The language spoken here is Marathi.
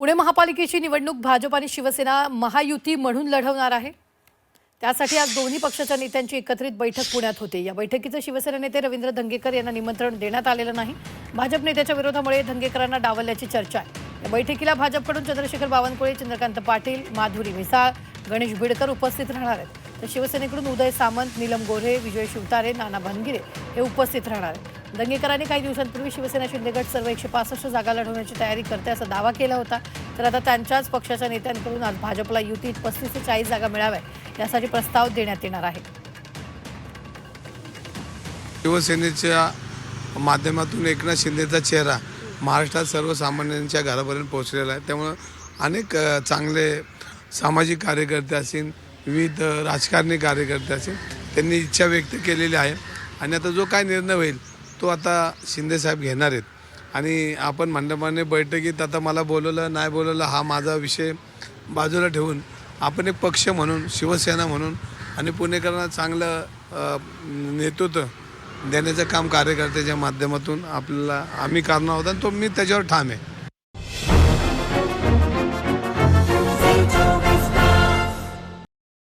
पुणे महापालिकेची निवडणूक भाजप आणि शिवसेना महायुती म्हणून लढवणार आहे। त्यासाठी आज दोन्ही पक्षाच्या नेत्यांची एकत्रित बैठक पुण्यात होते। या बैठकीचे शिवसेना नेते रवींद्र धंगेकर यांना निमंत्रण देण्यात आलेलं नाही। भाजप नेत्याच्या विरोधामुळे धंगेकरांना डावलल्याची चर्चा आहे। या बैठकीला भाजपकडून चंद्रशेखर बावनकुळे, चंद्रकांत पाटील, माधुरी मिसाळ, गणेश बिडकर उपस्थित राहणार आहेत। तर शिवसेनेकडून उदय सामंत, नीलम गोऱ्हे, विजय शिवतारे, नाना भानगिरे हे उपस्थित राहणार आहेत। धंगेकरांनी काही दिवसांपूर्वी शिवसेना शिंदे गट सर्व 165 जागा लढवण्याची तयारी करते असा दावा केला होता। तर आता त्यांच्याच पक्षाच्या नेत्यांकडून आज भाजपला युतीत 35 ते 40 जागा मिळाव्यात यासाठी प्रस्ताव देण्यात येणार आहे। शिवसेनेच्या माध्यमातून एकनाथ शिंदेचा चेहरा महाराष्ट्रात सर्वसामान्यांच्या घरापर्यंत पोहोचलेला आहे। त्यामुळे अनेक चांगले सामाजिक कार्यकर्ते असतील, विविध राजकारणी कार्यकर्ते असतील, त्यांनी इच्छा व्यक्त केलेली आहे आणि आता जो काय निर्णय होईल तो आता शिंदेसाहेब घेणार आहेत। आणि आपण मंडपाने बैठकीत आता मला बोलवलं नाही बोलवलं हा माझा विषय बाजूला ठेवून आपण एक पक्ष म्हणून, शिवसेना म्हणून आणि पुणेकरांना चांगलं नेतृत्व देण्याचं काम कार्यकर्त्याच्या माध्यमातून आम्ही करणार आहोत आणि मी त्याच्यावर ठाम आहे।